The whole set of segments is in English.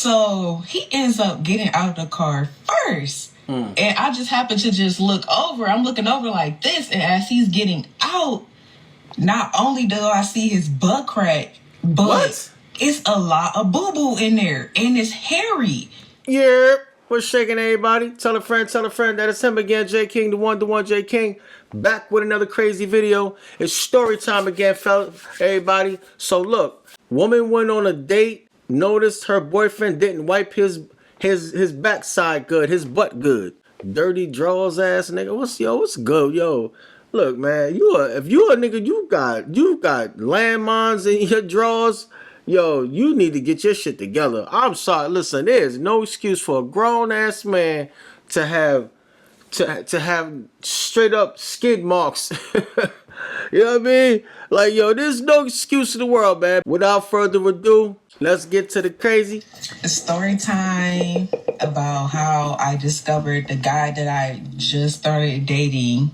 So he ends up getting out of the car first. And I just happen to just look over. I'm looking over like this. And as he's getting out, not only do I see his butt crack, but it's a lot of boo-boo in there. And it's hairy. Yeah. What's shaking, everybody? Tell a friend that it's him again, J King, the one J King. Back with another crazy video. It's story time again, fella, everybody. So look, woman went on a date, noticed her boyfriend didn't wipe his backside good, his butt good. Dirty drawers ass nigga. What's good, yo? Look, man, if you a nigga, you got landmines in your drawers. Yo, you need to get your shit together. I'm sorry. Listen, there's no excuse for a grown ass man to have straight up skid marks. You know what I mean? Like, yo, there's no excuse in the world, man. Without further ado, let's get to the crazy. Story time about how I discovered the guy that I just started dating.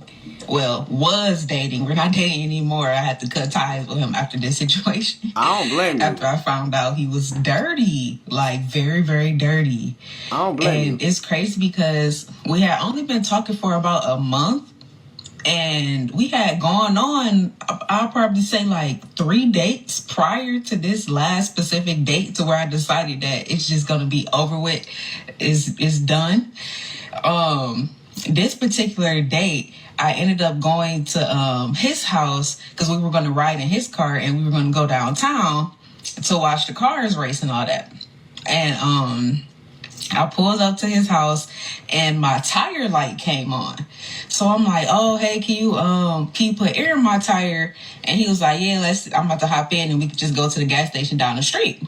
Well, was dating. We're not dating anymore. I had to cut ties with him after this situation. I don't blame you. After I found out he was dirty. Like, very, very dirty. I don't blame you. And it's crazy because we had only been talking for about a month. And we had gone on, I'll probably say like 3 dates prior to this last specific date, to where I decided that it's just going to be over with, is done. This particular date, I ended up going to his house because we were going to ride in his car and we were going to go downtown to watch the cars race and all that. And I pulled up to his house and my tire light came on. So I'm like, oh, hey, can you put air in my tire? And he was like, yeah, I'm about to hop in and we could just go to the gas station down the street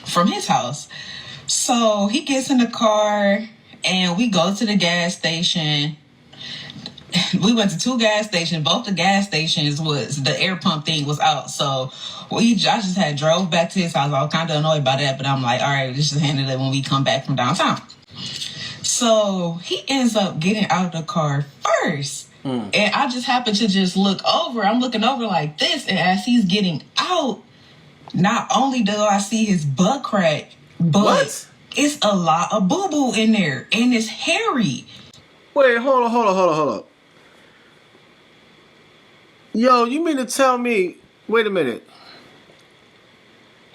from his house. So he gets in the car and we go to the gas station. We went to 2 gas stations. Both the gas stations the air pump thing was out. So I just had drove back to his house. I was kind of annoyed by that, but I'm like, all right, let's just handle it when we come back from downtown. So he ends up getting out of the car first. And I just happen to just look over. I'm looking over like this. And as he's getting out, not only do I see his butt crack, but it's a lot of boo-boo in there. And it's hairy. Wait, hold on. Yo, you mean to tell me, wait a minute.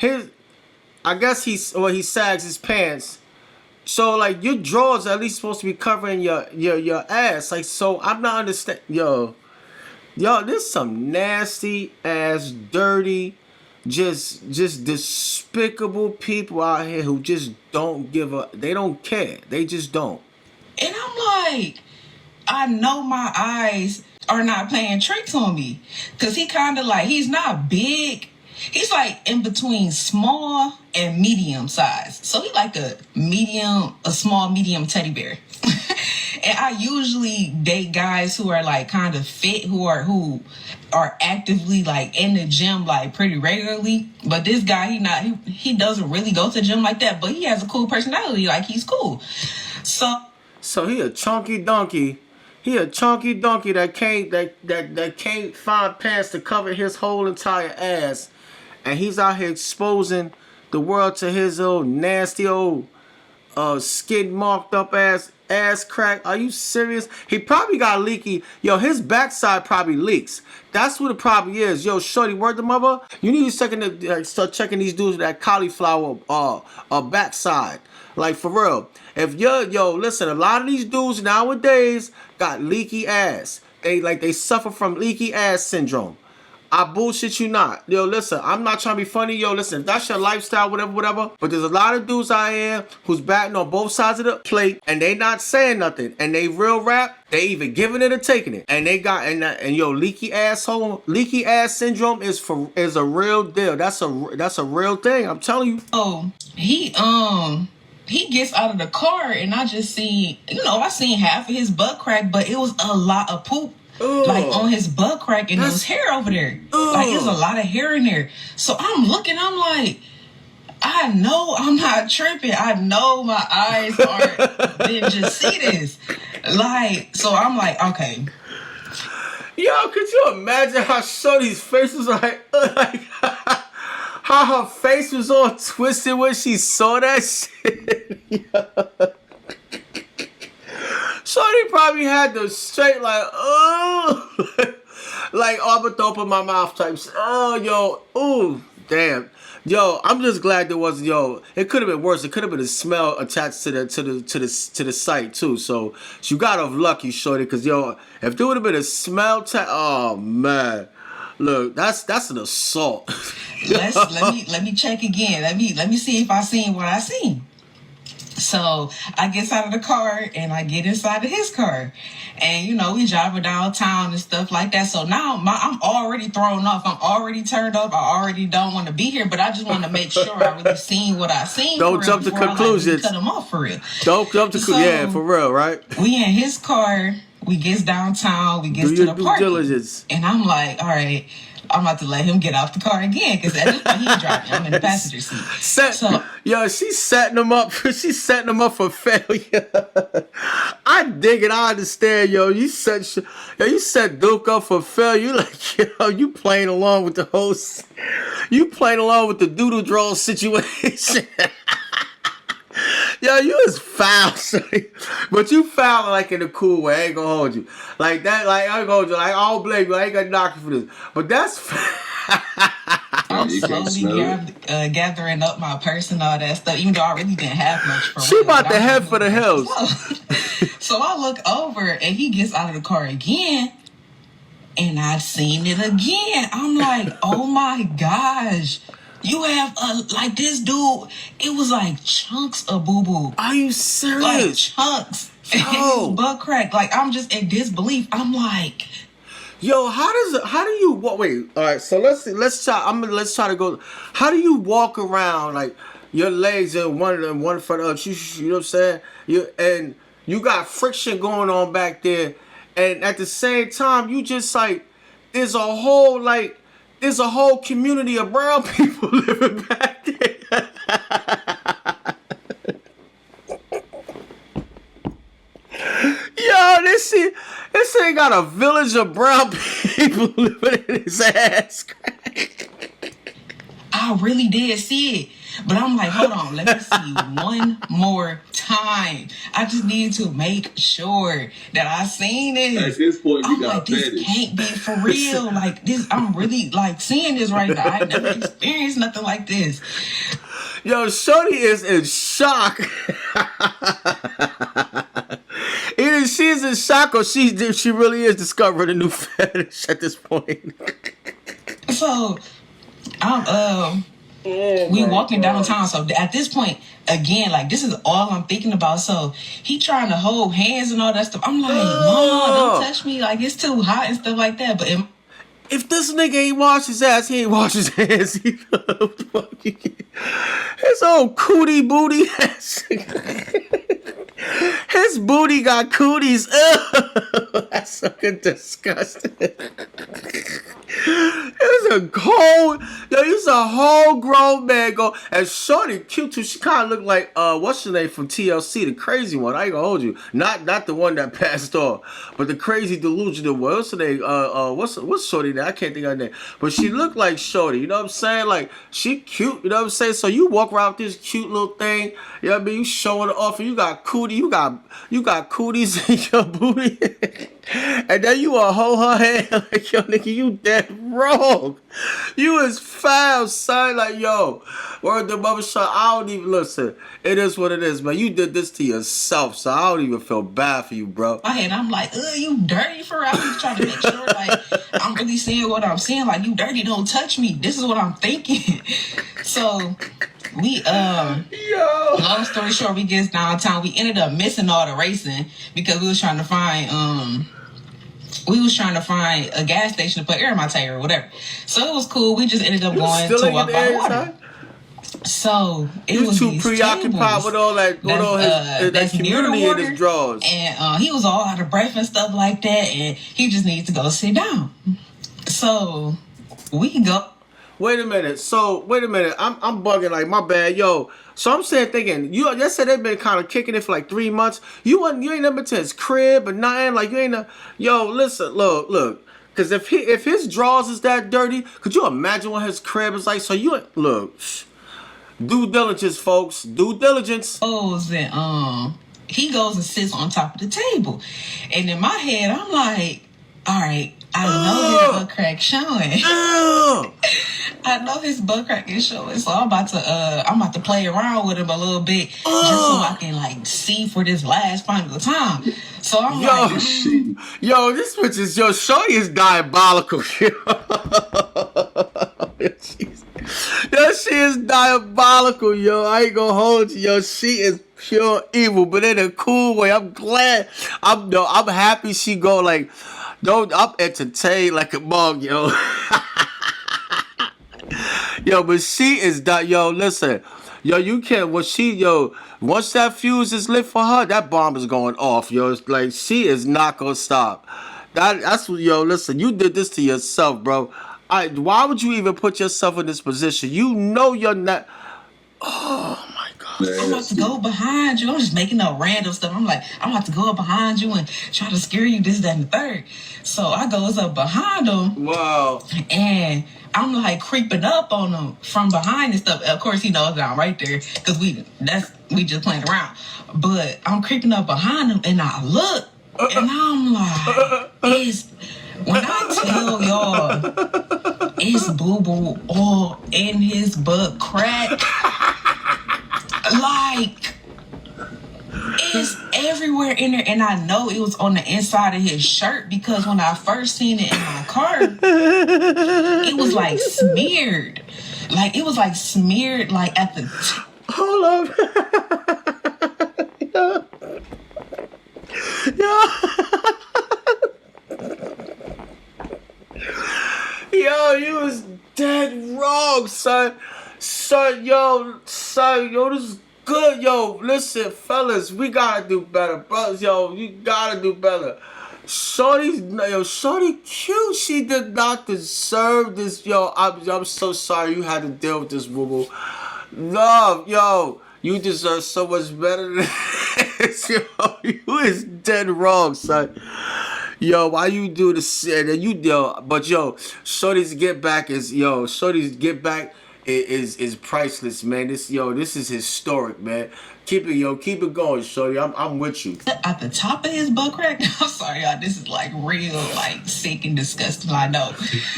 I guess he sags his pants. So like your drawers are at least supposed to be covering your ass. Like, so I'm not understand. Yo, there's some nasty ass, dirty, just despicable people out here who just don't give a, they don't care. They just don't. And I'm like, I know my eyes are not playing tricks on me. Because he kind of like, he's not big. He's like in between small and medium size. So he like a small, medium teddy bear. And I usually date guys who are like kind of fit, who are actively like in the gym like pretty regularly. But this guy, he doesn't really go to the gym like that, but he has a cool personality. Like, he's cool. So he a chunky donkey. He a chunky donkey that can't find pants to cover his whole entire ass. And he's out here exposing the world to his old nasty old skid marked up ass crack. Are you serious? He probably got leaky. Yo, his backside probably leaks. That's what it probably is. Yo, shorty, word the mother. You need to start checking these dudes with that cauliflower backside. Like, for real. If listen, a lot of these dudes nowadays got leaky ass. They suffer from leaky ass syndrome. I bullshit you not. Yo, listen, I'm not trying to be funny. Yo, listen, if that's your lifestyle, whatever. But there's a lot of dudes out here who's batting on both sides of the plate and they not saying nothing. And they real rap, they either giving it or taking it. And they got, and yo, leaky ass syndrome is a real deal. That's a real thing. I'm telling you. Oh, he gets out of the car and I just see, I seen half of his butt crack, but it was a lot of poop. Like on his butt crack, and there was hair over there. Like, there's a lot of hair in there. So I'm looking, I'm like, I know I'm not tripping. I know my eyes didn't just see this. Like, so I'm like, okay. Yo, could you imagine how shorty's face was like how her face was all twisted when she saw that shit. Shorty probably had the straight like, oh, like I'm gonna open my mouth type. Oh, yo, ooh, damn. Yo, I'm just glad there wasn't. Yo, it could have been worse. It could have been a smell attached to the site too. So you got off lucky, shorty. Cause yo, if there would have been a smell, oh man, look, that's an assault. Let me check again. Let me see if I seen what I seen. So I get out of the car and I get inside of his car, and we driving downtown and stuff like that. So now I'm already thrown off. I'm already turned up. I already don't want to be here, but I just want to make sure I really seen what I seen. Don't jump to conclusions. Cut him off for real. Don't jump to yeah, for real, right? We in his car. We gets downtown. We gets to the park, and I'm like, all right. I'm about to let him get off the car again because at this point he's driving. I'm in the passenger seat. Yo, she's setting him up. She's setting him up for failure. I dig it. I understand, yo. You set Duke up for failure. You like, yo, you playing along with the host. You playing along with the doodle draw situation. Yo, you is foul, sorry. But you foul like in a cool way. I ain't gonna hold you. Like that, like I ain't gonna hold you. Like I don't blame you. I ain't gonna knock you for this. But that's I'm slowly gathering up my purse and all that stuff, even though I really didn't have much for she about to head for the hills. So I look over and he gets out of the car again. And I've seen it again. I'm like, oh my gosh. You have like this dude. It was like chunks of boo boo. Are you serious? Like chunks. And his butt crack. Like I'm just in disbelief. I'm like, yo, how do you wait? All right, so let's try to go. How do you walk around like your legs in one in front of you know what I'm saying? You got friction going on back there, and at the same time you just like there's a whole community of brown people living back there. Yo, this ain't got a village of brown people living in his ass. I really did see it. But I'm like, hold on, let me see one more time. I just need to make sure that I seen it. At this point, you got this can't be for real. Like this, I'm really like seeing this right now. I never experienced nothing like this. Yo, Shorty is in shock. Either she's in shock or she really is discovering a new fetish at this point. So, we walking downtown. So at this point, again, like this is all I'm thinking about. So he trying to hold hands and all that stuff. I'm like, no, don't touch me. Like it's too hot and stuff like that. But if this nigga ain't wash his ass, he ain't wash his hands. His old cootie booty ass. His booty got cooties. Ugh. That's fucking disgusting. He's a whole grown man go. And Shorty cute too. She kind of looked like what's her name from TLC, the crazy one. I ain't gonna hold you. Not the one that passed off, but the crazy delusional one. What's her name? What's Shorty name? I can't think of her name. But she looked like Shorty. You know what I'm saying? Like she cute. You know what I'm saying? So you walk around with this cute little thing. You know what I mean? You showing it off, and you got cootie. You got cooties in your booty. And then you will hold her hand like, yo, nigga, you dead wrong. You is foul, son. Like, yo, word to mother son, I don't even listen. It is what it is, man. You did this to yourself, so I don't even feel bad for you, bro. My head, I'm like, you dirty for real. I'm just trying to make sure, like, I'm really seeing what I'm seeing. Like, you dirty, don't touch me. This is what I'm thinking. So we long story short, we get downtown. We ended up missing all the racing because we was trying to find a gas station to put air in my tire or whatever. So it was cool. We just ended up going to walk by the water. So it was too preoccupied with all that, that community in his drawers. And he was all out of breath and stuff like that, and he just needs to go sit down. So we can go. Wait a minute. I'm bugging, like, my bad, yo. So I'm thinking, you said they've been kind of kicking it for like 3 months. You ain't never been to his crib or nothing. Like you ain't yo, listen, look. Cause if his drawers is that dirty, could you imagine what his crib is like? So you look, due diligence, folks, due diligence. And he goes and sits on top of the table, and in my head I'm like, all right, I know his butt crack showing. I know his butt crack is showing, so I'm about to play around with him a little bit just so I can like see for this last final time. So I'm this bitch is shorty is diabolical. Yo, she is diabolical, yo. I ain't gonna hold you, yo. She is pure evil, but in a cool way. I'm glad. I'm happy she go like. I'm entertained like a mug, yo. Yo, but she is that. Yo, listen, yo, you can't. Once that fuse is lit for her, that bomb is going off, yo. It's like she is not gonna stop. That's what, yo. Listen, you did this to yourself, bro. Why would you even put yourself in this position? You know you're not. Oh my God. I'm about to go behind you. I'm just making up random stuff. I'm like, I'm about to go up behind you and try to scare you, this, that, and the third. So I goes up behind him. Wow. And I'm like creeping up on him from behind and stuff. Of course, he knows that I'm right there because we just playing around. But I'm creeping up behind him and I look and I'm like, when I tell y'all, it's boo-boo all in his butt crack. Like, it's everywhere in there. And I know it was on the inside of his shirt because when I first seen it in my car, it was like smeared. Like, it was like smeared like at the Hold up. Yo, you was dead wrong, son. Son, this is good. Yo, listen, fellas, we gotta do better. Brothers, yo, you gotta do better. Shorty cute. She did not deserve this. Yo, I'm so sorry you had to deal with this, boo-boo. Love, yo, you deserve so much better than this. Yo, you is dead wrong, son. Yo, why you do this? But Shorty's get back is priceless, man. This is historic, man. Keep it going, Shorty. I'm with you. At the top of his butt crack. I'm sorry, y'all. This is like real, like sick and disgusting. I know,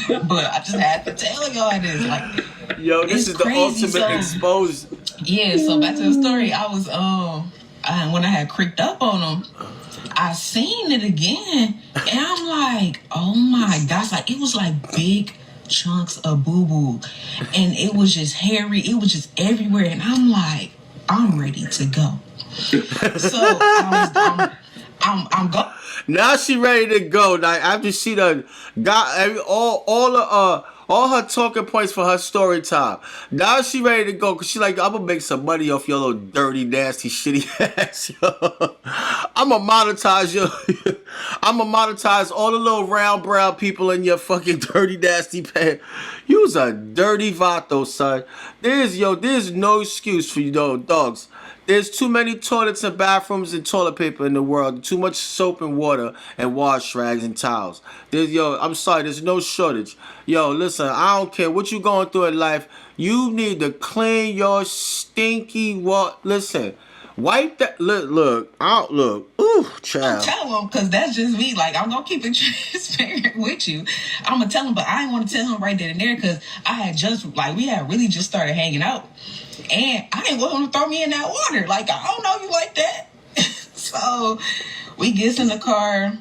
but I just had to tell y'all this. Like, yo, this is crazy. The ultimate exposure. Yeah. So back to the story. I was when I had creeped up on him, I seen it again, and I'm like, oh my gosh! Like it was like big chunks of boo-boo, and it was just hairy. It was just everywhere, and I'm like, I'm ready to go. So I'm go. Now she ready to go. Like after she done got all her talking points for her story time. Now she ready to go because she like, I'm gonna make some money off your little dirty, nasty, shitty ass. I'ma monetize you. I'ma monetize all the little round brown people in your fucking dirty, nasty pants. You's a dirty vato, son. There's no excuse for you, dogs. There's too many toilets and bathrooms and toilet paper in the world. Too much soap and water and wash rags and towels. I'm sorry, there's no shortage. Yo, listen, I don't care what you going through in life. You need to clean your stinky listen, wipe that. Look. Ooh, child. I'm tell him because that's just me. Like, I'm gonna keep it transparent with you. I'm gonna tell him, but I didn't want to tell him right then and there because we had really just started hanging out. And I didn't want him to throw me in that water. Like, I don't know you like that. So we gets in the car.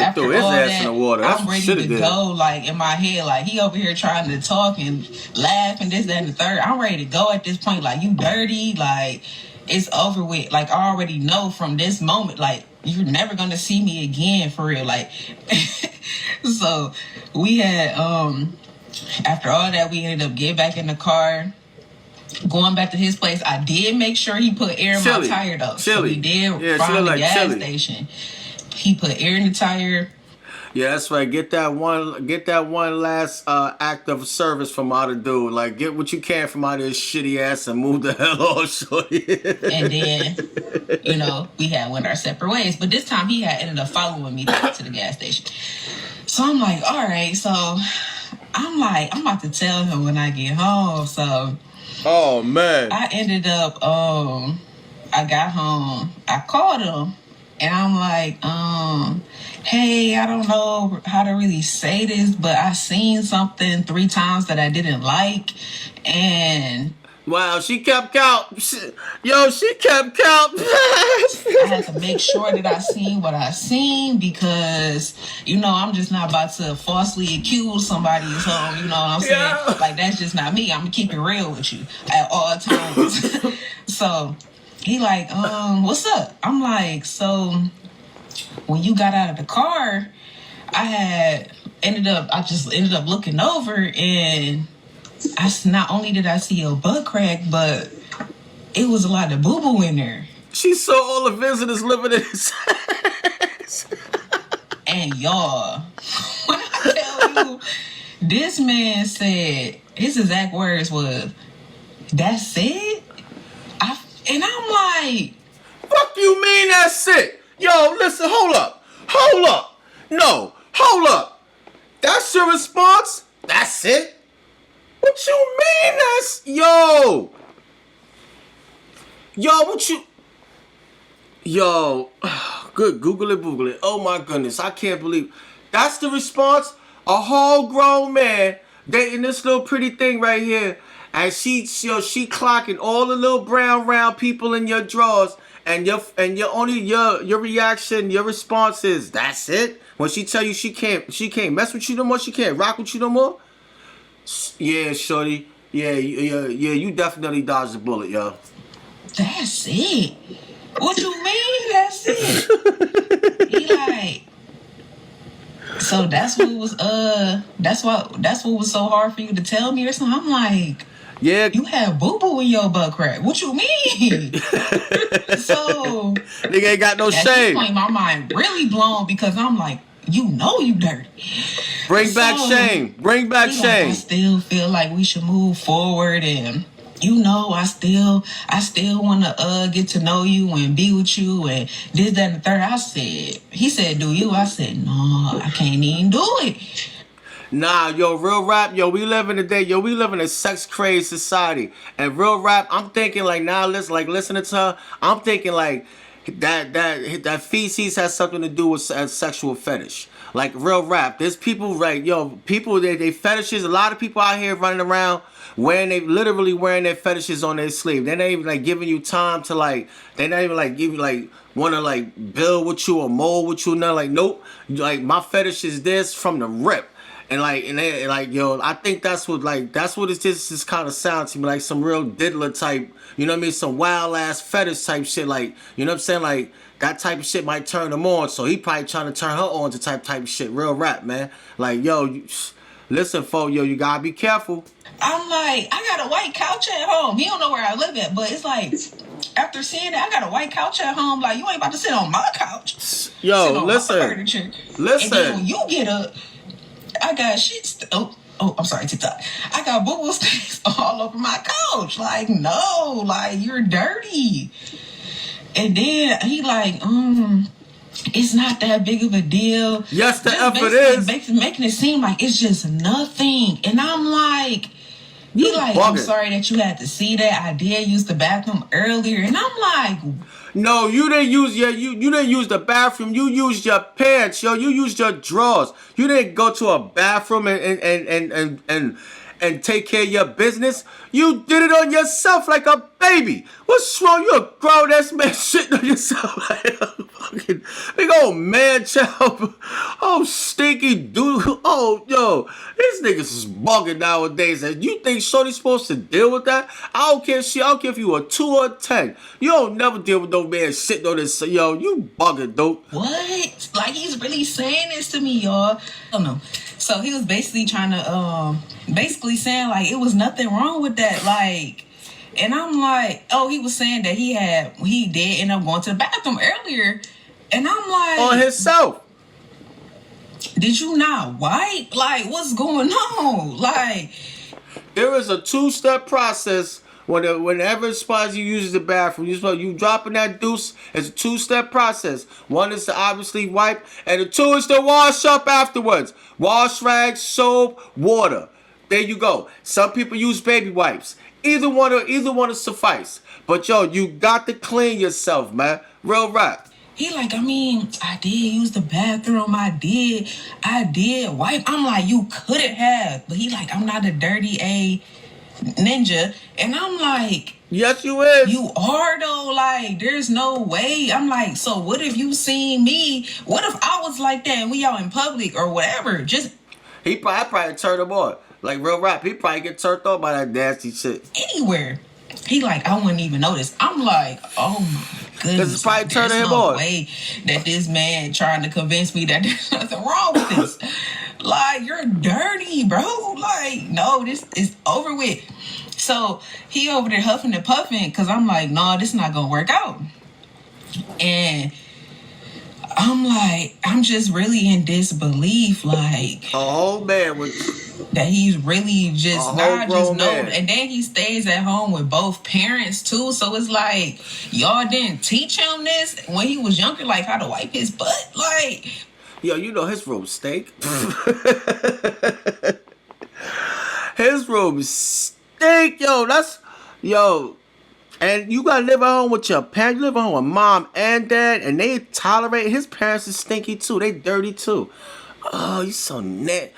After threw his ass in the water. That's I'm ready to go. Like, in my head, like, he over here trying to talk and laugh and this, that, and the third. I'm ready to go at this point. Like, you dirty. Like, it's over with. Like, I already know from this moment, like, you're never going to see me again for real. Like, so we had, after all that, we ended up getting back in the car. Going back to his place, I did make sure he put air in my tire though. So we did find the gas station. He put air in the tire. Yeah, that's right. Get that one last act of service from out of dude. Like, get what you can from out of his shitty ass and move the hell on, shorty. And then, we had went our separate ways. But this time he had ended up following me back to the gas station. So I'm like, all right. So I'm like, I'm about to tell him when I get home. So Oh man. I ended up, I got home. I called him, and I'm like, hey, I don't know how to really say this, but I seen something 3 times that I didn't like, and Wow, she kept count. Yo, she kept count. I had to make sure that I seen what I seen because, I'm just not about to falsely accuse somebody. So, you know what I'm saying? Yeah. Like, that's just not me. I'm going to keep it real with you at all times. So, he like, what's up? I'm like, so when you got out of the car, I just ended up looking over, and not only did I see your butt crack, but it was a lot of boo-boo in there. She saw all the visitors living in his house. And y'all, when I tell you, this man said, his exact words was, that's it? And I'm like, Fuck you mean that's it? Yo, listen, hold up. Hold up. No, hold up. That's your response? That's it? What you mean that's... Yo, what you... Yo, good, Google it. Oh my goodness, I can't believe... That's the response? A whole grown man dating this little pretty thing right here, and she clocking all the little brown round people in your drawers, and your reaction, your response is, that's it? When she tell you she can't mess with you no more, she can't rock with you no more? Yeah, shorty. Yeah, you definitely dodged the bullet, yo. that's it? What you mean that's it? He like, so that's what was so hard for you to tell me or something? I'm like, Yeah. you have boo-boo in your butt crack. What you mean? So Nigga ain't got no at this shame. point, my mind really blown because I'm like, you dirty. Bring back shame. Bring back Like, shame. I still feel like we should move forward, and I still want to get to know you and be with you and this, that, and the third. He said, do you? I said, no, I can't even do it. Nah, yo, real rap, yo, we live in a sex crazed society. And real rap, I'm thinking like now, listening to her, I'm thinking like that feces has something to do with a sexual fetish. Like real rap, there's people like people they fetishes. A lot of people out here running around literally wearing their fetishes on their sleeve. They're not even like giving you time to like. They're not even like giving like want to like build with you or mold with you. Nothing like nope. Like my fetish is this from the rip. And yo, I think that's what it's just kind of sounds to me like some real diddler type, you know what I mean? Some wild ass fetish type shit, like, you know what I'm saying? Like that type of shit might turn him on, so he probably trying to turn her on to type of shit. Real rap, man. Like, yo, listen, folks, yo, you gotta be careful. I'm like, I got a white couch at home. He don't know where I live at, but it's like, after seeing that, I got a white couch at home. Like, you ain't about to sit on my couch. Yo, listen. And then when you get up, I got shit. I'm sorry, TikTok. I got boo-boo sticks all over my couch. Like, no, like, you're dirty. And then he like, it's not that big of a deal. Yes, the F it is. Making it seem like it's just nothing. And I'm like, I'm sorry that you had to see that. I did use the bathroom earlier. And I'm like, no, you didn't use you didn't use the bathroom. You used your pants, yo. You used your drawers. You didn't go to a bathroom and take care of your business. You did it on yourself like a baby. What's wrong? You a grown ass man shitting on yourself like a fucking big old man child. Oh, stinky dude. Oh, yo, these niggas is bugging nowadays. And you think Shorty's supposed to deal with that? I don't care if you were 2 or 10. You don't never deal with no man shitting on this. Yo, you bugging, dude. What? Like, he's really saying this to me, y'all. I don't know. So he was basically trying to, saying like it was nothing wrong with that. Like, and I'm like, oh, he was saying that he did end up going to the bathroom earlier. And I'm like, on himself. Did you not wipe? Like, what's going on? Like, there is a 2-step process Whenever spots you use the bathroom, you dropping that deuce. It's a 2-step process. One is to obviously wipe, and the 2 is to wash up afterwards. Wash rags, soap, water. There you go. Some people use baby wipes. Either one will suffice. But yo, you got to clean yourself, man. Real rap. He like, I mean, I did use the bathroom. I did wipe. I'm like, you couldn't have. But he like, I'm not a dirty A ninja. And I'm like, yes, you is. You are though. Like, there's no way. I'm like, so what if you seen me? What if I was like that and we out in public or whatever? Just I probably turned him on. Like real rap. He probably get turned on by that nasty shit. Anywhere. He like, I wouldn't even notice. I'm like, oh my goodness. It's probably turning him no on. way that this man trying to convince me that there's nothing wrong with this. Like, you're dirty, bro. Like, no, this is over with. So he over there huffing and puffing because I'm like, no, this not gonna work out. And I'm like, I'm just really in disbelief, like, oh man, that he's really just not just know. Man. And then he stays at home with both parents too. So it's like, y'all didn't teach him this when he was younger, like how to wipe his butt. Like, yo, you know his room stink. His room stink, yo. And you gotta live at home with your parents. You live at home with mom and dad, and they tolerate. His parents is stinky too. They dirty too. Oh, you so net.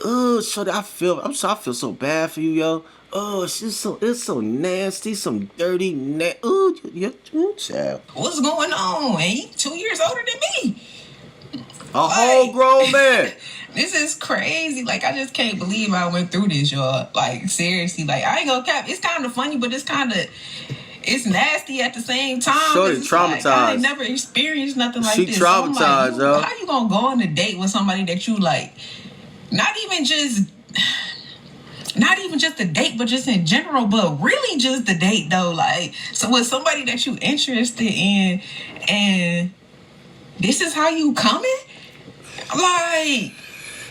Oh, shorty, I feel so bad for you, yo. Oh, it's so nasty, some dirty net. Oh, you child. what's going on? And he 2 years older than me. A whole grown man. This is crazy. Like, I just can't believe I went through this, y'all. Like, seriously. Like, I ain't gonna cap. It's kind of funny, but it's nasty at the same time. Shorty traumatized. Like, I ain't never experienced nothing like this. She traumatized, so yo. How you gonna go on a date with somebody that you like? Not even just a date, but just in general, but really just the date though. Like, so with somebody that you interested in, and this is how you coming? Like,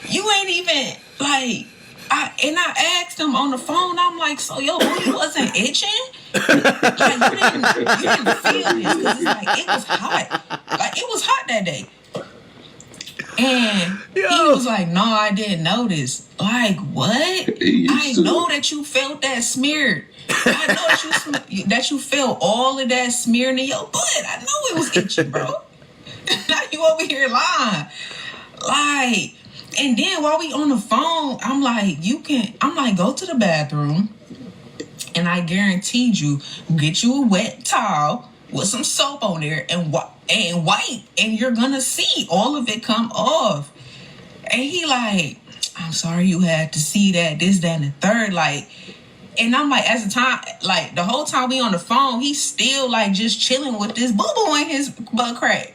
you ain't even like. I asked him on the phone. I'm like, so yo, you wasn't itching? Like, you didn't feel this because it's like it was hot. Like, it was hot that day. And he was like, no, I didn't notice. Like, what? I know that you felt that smeared. I know that you felt all of that smearing in your butt. I know it was itching, bro. Now you over here lying. Like, and then while we on the phone, I'm like, go to the bathroom, and I guaranteed you, get you a wet towel with some soap on there and wipe, and you're gonna see all of it come off. And he like, I'm sorry you had to see that, this, that, and the third. Like, and I'm like, as the time, like the whole time we on the phone, he's still like just chilling with this boo-boo in his butt crack.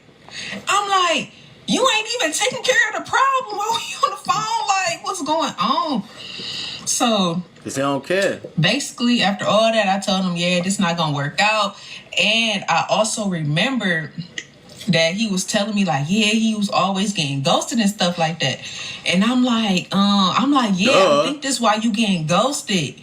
I'm like, you ain't even taking care of the problem while we on the phone. Like, what's going on? So, because they don't care. Basically, after all that, I told him, yeah, this not gonna work out. And I also remembered that he was telling me, like, yeah, he was always getting ghosted and stuff like that. And I'm like, yeah, I think this why you getting ghosted.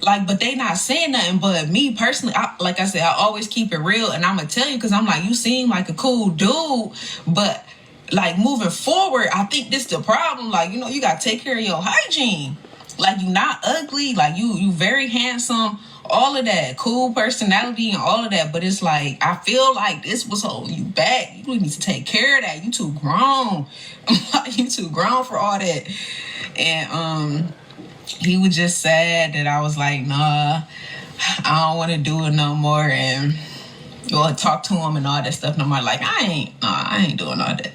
Like, but they not saying nothing. But me personally, like I said, I always keep it real. And I'm gonna tell you, because I'm like, you seem like a cool dude, but like moving forward, I think this the problem. Like, you know, you gotta take care of your hygiene. Like, you not ugly, like you very handsome, all of that, cool personality and all of that. But it's like, I feel like this was holding you back. You need to take care of that. You too grown. You too grown for all that. And he was just sad that I was like, nah, I don't want to do it no more. And talk to him and all that stuff no more. Like, I ain't doing all that.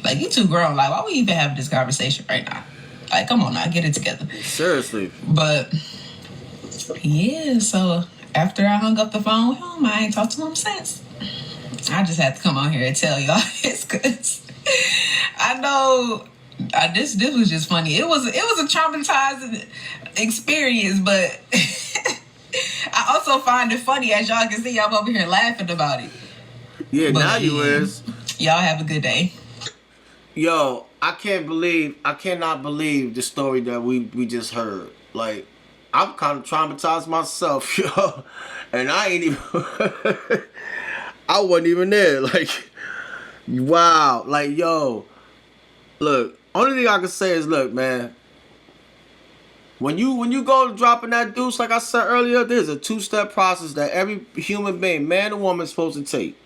Like, you too grown. Like, why we even have this conversation right now? Like, come on now, get it together. Seriously. But yeah, so after I hung up the phone with him, I ain't talked to him since. I just had to come on here and tell y'all this, because I know this was just funny. It was a traumatizing experience, but I also find it funny. As y'all can see, I'm over here laughing about it. Yeah, but now you is. Y'all have a good day. Yo, I cannot believe the story that we just heard. Like, I'm kind of traumatized myself, yo. And I ain't even, I wasn't even there. Like, wow. Like, yo, look, only thing I can say is, look, man, when you go dropping that deuce, like I said earlier, there's a 2-step process that every human being, man or woman, is supposed to take.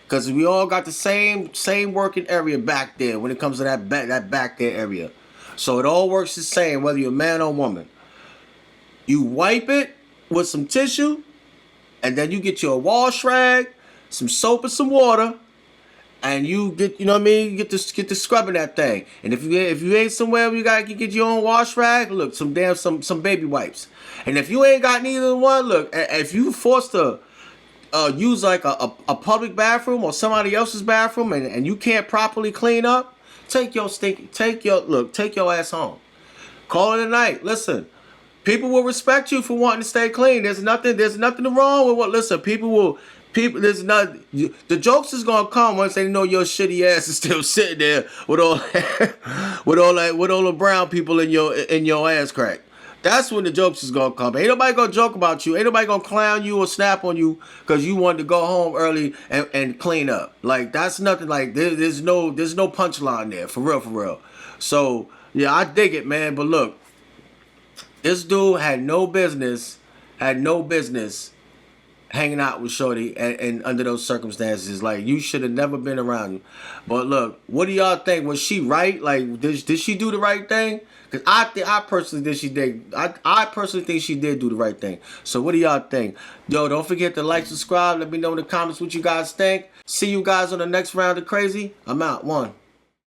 Because we all got the same working area back there when it comes to that back there area. So it all works the same, whether you're a man or woman. You wipe it with some tissue, and then you get your wash rag, some soap and some water, and you get, you know what I mean, you get to scrubbing that thing. And if you ain't somewhere where you get your own wash rag, look, some baby wipes. And if you ain't got neither one, look, if you forced to use like a public bathroom or somebody else's bathroom, and you can't properly clean up, take your ass home. Call it a night. Listen, people will respect you for wanting to stay clean. There's nothing wrong with what. Listen, there's not. The jokes is gonna come once they know your shitty ass is still sitting there with all with all the brown people in your ass crack. That's when the jokes is gonna come. Ain't nobody gonna joke about you. Ain't nobody gonna clown you or snap on you because you wanted to go home early and clean up. Like, that's nothing. Like, there's no punchline there, for real. So yeah, I dig it, man. But look, this dude had no business hanging out with Shorty and under those circumstances. Like, you should have never been around you. But look, what do y'all think? Was she right? Like, did she do the right thing? Because I personally think she did do the right thing. So what do y'all think? Yo, don't forget to like, subscribe. Let me know in the comments what you guys think. See you guys on the next round of Crazy. I'm out. 1.